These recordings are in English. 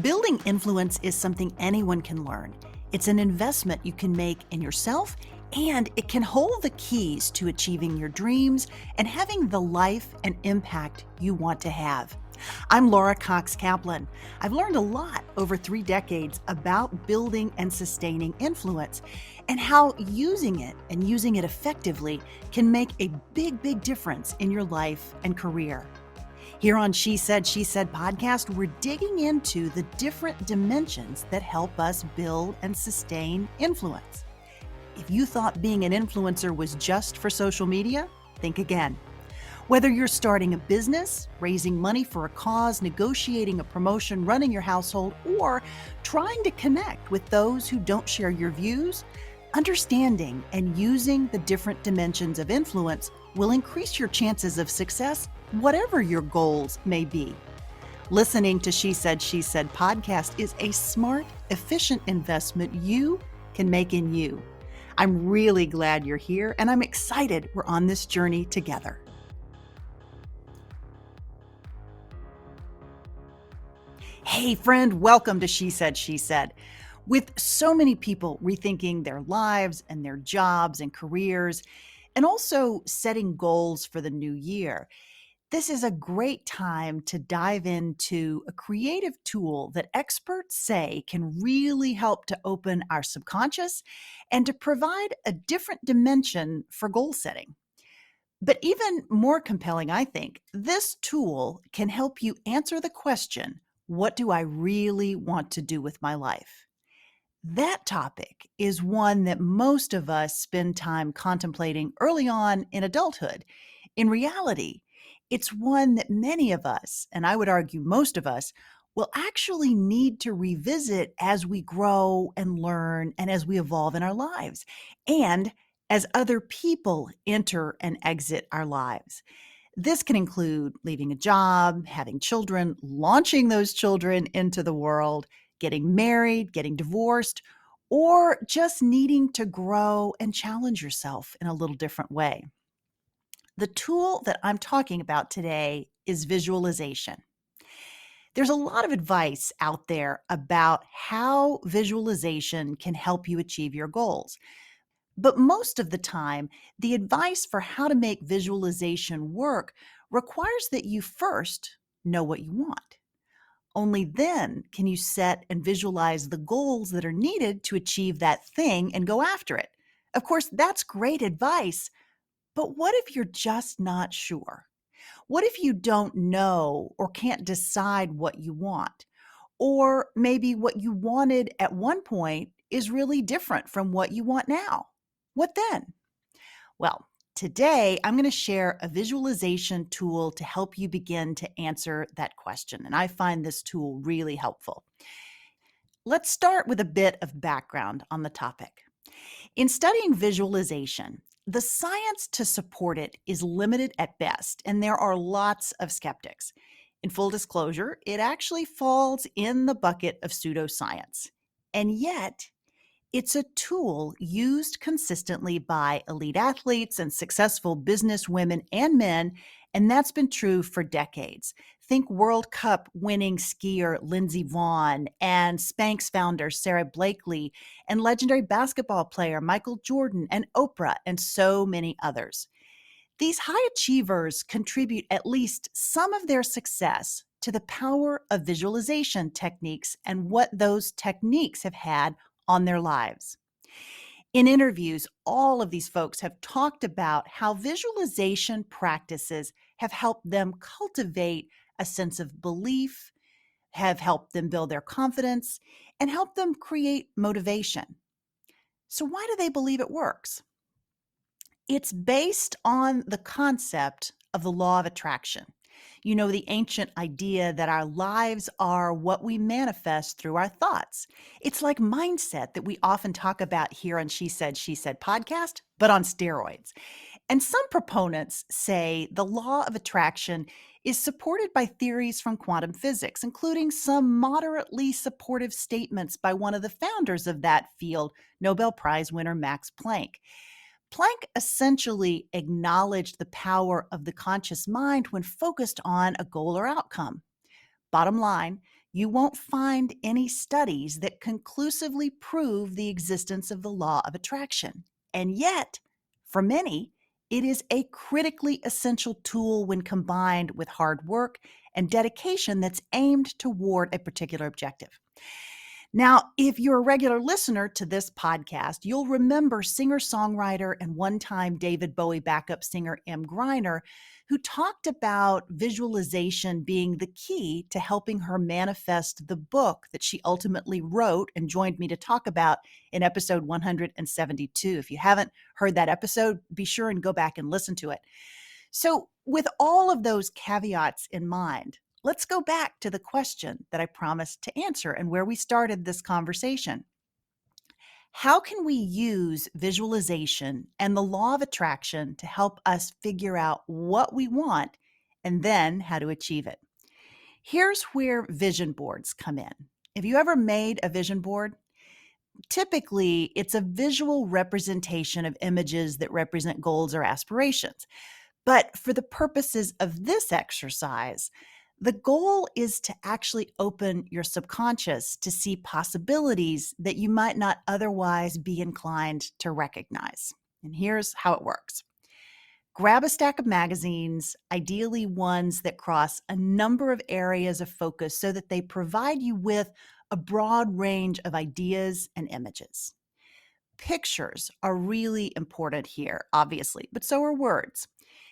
Building influence is something anyone can learn. It's an investment you can make in yourself, and it can hold the keys to achieving your dreams and having the life and impact you want to have. I'm Laura Cox Kaplan. I've learned a lot over 3 decades about building and sustaining influence and how using it and using it effectively can make a big difference in your life and career. Here on She Said podcast, we're digging into the different dimensions that help us build and sustain influence. If you thought being an influencer was just for social media, think again. Whether you're starting a business, raising money for a cause, negotiating a promotion, running your household, or trying to connect with those who don't share your views, understanding and using the different dimensions of influence will increase your chances of success, whatever your goals may be. Listening to She Said podcast is a smart, efficient investment you can make in you. I'm really glad you're here, and I'm excited we're on this journey together. Hey friend, welcome to She Said. With so many people rethinking their lives and their jobs and careers, and also setting goals for the new year, this is a great time to dive into a creative tool that experts say can really help to open our subconscious and to provide a different dimension for goal setting. But even more compelling, I think, this tool can help you answer the question, what do I really want to do with my life? That topic is one that most of us spend time contemplating early on in adulthood. In reality, it's one that many of us, and I would argue most of us, will actually need to revisit as we grow and learn and as we evolve in our lives, and as other people enter and exit our lives. This can include leaving a job, having children, launching those children into the world, getting married, getting divorced, or just needing to grow and challenge yourself in a little different way. The tool that I'm talking about today is visualization. There's a lot of advice out there about how visualization can help you achieve your goals. But most of the time, the advice for how to make visualization work requires that you first know what you want. Only then can you set and visualize the goals that are needed to achieve that thing and go after it. Of course, that's great advice, but what if you're just not sure? What if you don't know or can't decide what you want? Or maybe what you wanted at one point is really different from what you want now. What then? Well, today I'm going to share a visualization tool to help you begin to answer that question. And I find this tool really helpful. Let's start with a bit of background on the topic. In studying visualization, the science to support it is limited at best, and there are lots of skeptics. In full disclosure, it actually falls in the bucket of pseudoscience. And yet, it's a tool used consistently by elite athletes and successful business women and men, and that's been true for decades. Think World Cup winning skier Lindsey Vonn and Spanx founder Sarah Blakely and legendary basketball player Michael Jordan and Oprah and so many others. These high achievers contribute at least some of their success to the power of visualization techniques and what those techniques have had on their lives. In interviews, all of these folks have talked about how visualization practices have helped them cultivate a sense of belief, have helped them build their confidence, and help them create motivation. So why do they believe it works? It's based on the concept of the law of attraction. You know, the ancient idea that our lives are what we manifest through our thoughts. It's like mindset that we often talk about here on She Said podcast, but on steroids. And some proponents say the law of attraction is supported by theories from quantum physics, including some moderately supportive statements by one of the founders of that field, Nobel Prize winner Max Planck. Planck essentially acknowledged the power of the conscious mind when focused on a goal or outcome. Bottom line, you won't find any studies that conclusively prove the existence of the law of attraction. And yet, for many, it is a critically essential tool when combined with hard work and dedication that's aimed toward a particular objective. Now, if you're a regular listener to this podcast, you'll remember singer songwriter and one time David Bowie backup singer M. Griner, who talked about visualization being the key to helping her manifest the book that she ultimately wrote and joined me to talk about in episode 172. If you haven't heard that episode, be sure and go back and listen to it. So, with all of those caveats in mind, let's go back to the question that I promised to answer and where we started this conversation. How can we use visualization and the law of attraction to help us figure out what we want and then how to achieve it? Here's where vision boards come in. Have you ever made a vision board? Typically, it's a visual representation of images that represent goals or aspirations. But for the purposes of this exercise, the goal is to actually open your subconscious to see possibilities that you might not otherwise be inclined to recognize. And here's how it works. Grab a stack of magazines, ideally ones that cross a number of areas of focus so that they provide you with a broad range of ideas and images. Pictures are really important here, obviously, but so are words.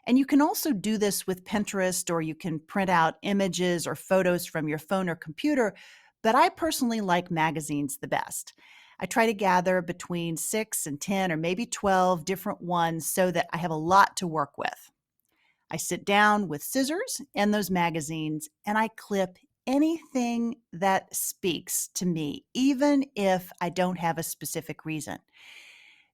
And you can also do this with Pinterest, or you can print out images or photos from your phone or computer. But I personally like magazines the best. I try to gather between 6 and 10 or maybe 12 different ones so that I have a lot to work with. I sit down with scissors and those magazines and I clip anything that speaks to me, even if I don't have a specific reason.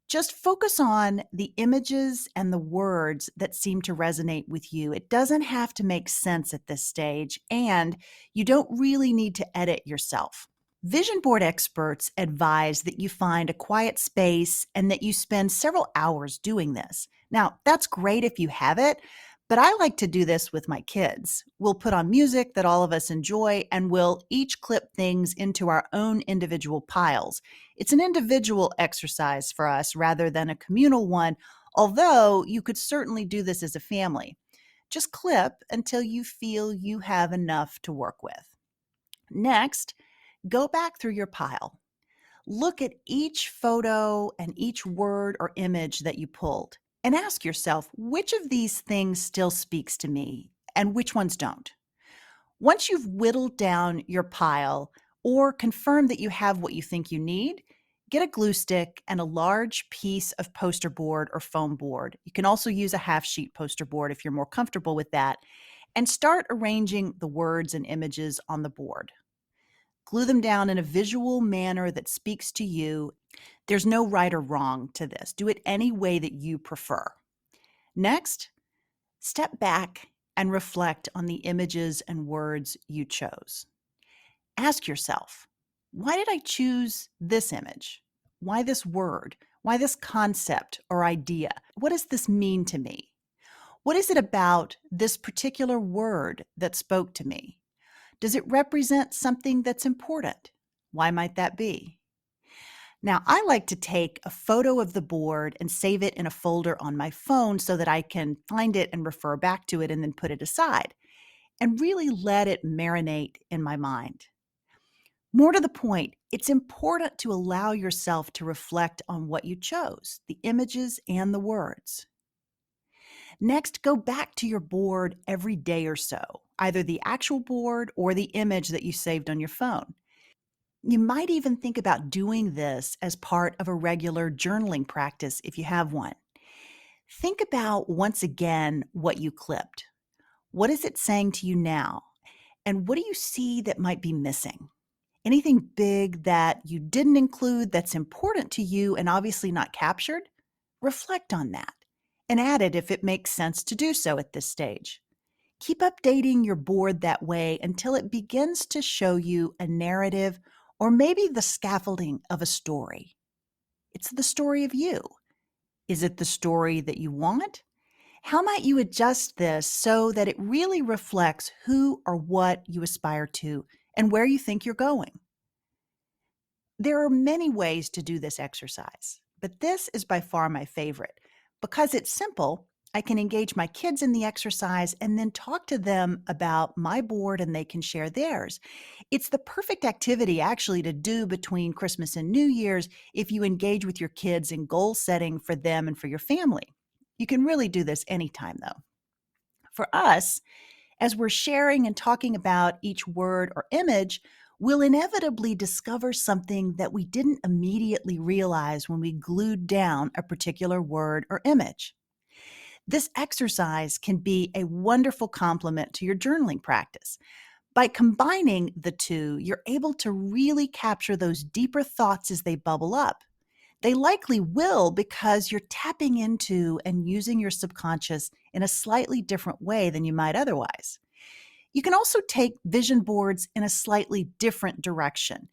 Just focus on the images and the words that seem to resonate with you. It doesn't have to make sense at this stage, and you don't really need to edit yourself. Vision board experts advise that you find a quiet space and that you spend several hours doing this. Now, that's great if you have it, but I like to do this with my kids. We'll put on music that all of us enjoy, and we'll each clip things into our own individual piles. It's an individual exercise for us rather than a communal one, although you could certainly do this as a family. Just clip until you feel you have enough to work with. Next, go back through your pile. Look at each photo and each word or image that you pulled and ask yourself which of these things still speaks to me and which ones don't. Once you've whittled down your pile or confirmed that you have what you think you need, get a glue stick and a large piece of poster board or foam board. You can also use a half sheet poster board if you're more comfortable with that, and start arranging the words and images on the board. Glue them down in a visual manner that speaks to you. There's no right or wrong to this. Do it any way that you prefer. Next, step back and reflect on the images and words you chose. Ask yourself, why did I choose this image? Why this word? Why this concept or idea? What does this mean to me? What is it about this particular word that spoke to me? Does it represent something that's important? Why might that be? Now, I like to take a photo of the board and save it in a folder on my phone so that I can find it and refer back to it and then put it aside and really let it marinate in my mind. More to the point, it's important to allow yourself to reflect on what you chose, the images and the words. Next, go back to your board every day or so, either the actual board or the image that you saved on your phone. You might even think about doing this as part of a regular journaling practice if you have one. Think about once again what you clipped. What is it saying to you now? And what do you see that might be missing? Anything big that you didn't include that's important to you and obviously not captured? Reflect on that and add it if it makes sense to do so at this stage. Keep updating your board that way until it begins to show you a narrative or maybe the scaffolding of a story. It's the story of you. Is it the story that you want? How might you adjust this so that it really reflects who or what you aspire to and where you think you're going. There are many ways to do this exercise, but this is by far my favorite. Because it's simple, I can engage my kids in the exercise and then talk to them about my board and they can share theirs. It's the perfect activity actually to do between Christmas and New Year's if you engage with your kids in goal setting for them and for your family. You can really do this anytime though. For us, as we're sharing and talking about each word or image, we'll inevitably discover something that we didn't immediately realize when we glued down a particular word or image. This exercise can be a wonderful complement to your journaling practice. By combining the two, you're able to really capture those deeper thoughts as they bubble up. They likely will because you're tapping into and using your subconscious in a slightly different way than you might otherwise. You can also take vision boards in a slightly different direction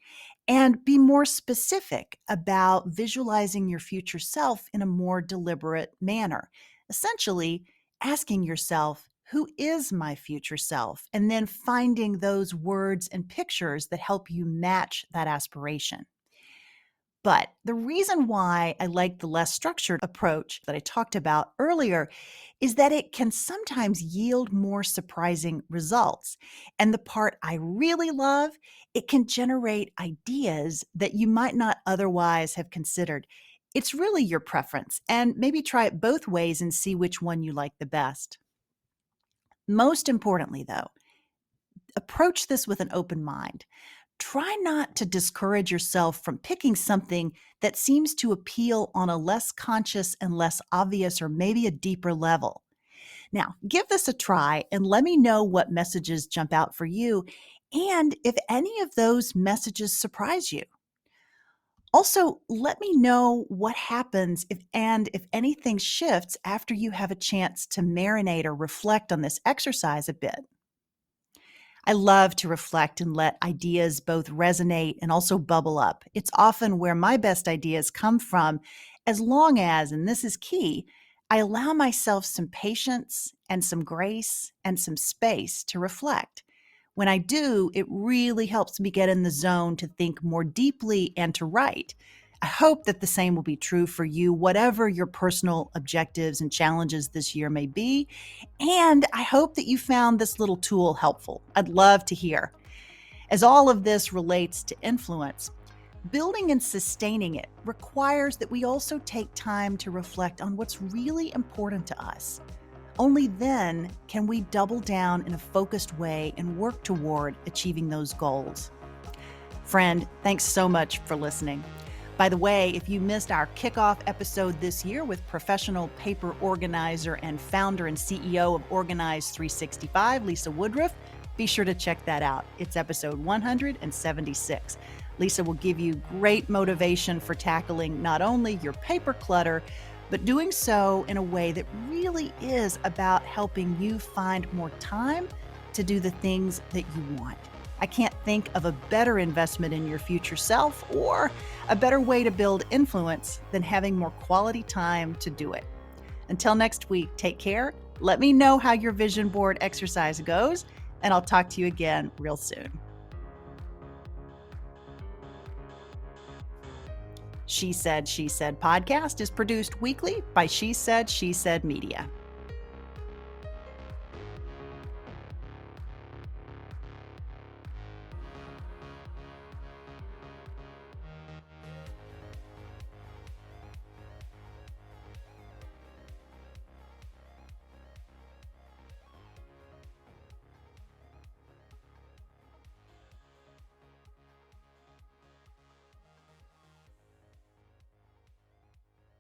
and be more specific about visualizing your future self in a more deliberate manner. Essentially, asking yourself, who is my future self? And then finding those words and pictures that help you match that aspiration. But the reason why I like the less structured approach that I talked about earlier is that it can sometimes yield more surprising results. And the part I really love, it can generate ideas that you might not otherwise have considered. It's really your preference, and maybe try it both ways and see which one you like the best. Most importantly, though, approach this with an open mind. Try not to discourage yourself from picking something that seems to appeal on a less conscious and less obvious or maybe a deeper level. Now, give this a try and let me know what messages jump out for you and if any of those messages surprise you. Also, let me know what happens if anything shifts after you have a chance to marinate or reflect on this exercise a bit. I love to reflect and let ideas both resonate and also bubble up. It's often where my best ideas come from, as long as, and this is key, I allow myself some patience and some grace and some space to reflect. When I do, it really helps me get in the zone to think more deeply and to write. I hope that the same will be true for you, whatever your personal objectives and challenges this year may be. And I hope that you found this little tool helpful. I'd love to hear. As all of this relates to influence, building and sustaining it requires that we also take time to reflect on what's really important to us. Only then can we double down in a focused way and work toward achieving those goals. Friend, thanks so much for listening. By the way, if you missed our kickoff episode this year with professional paper organizer and founder and CEO of Organize 365, Lisa Woodruff, be sure to check that out. It's episode 176. Lisa will give you great motivation for tackling not only your paper clutter, but doing so in a way that really is about helping you find more time to do the things that you want. I can't think of a better investment in your future self or a better way to build influence than having more quality time to do it. Until next week, take care. Let me know how your vision board exercise goes, and I'll talk to you again real soon. She Said podcast is produced weekly by She Said Media.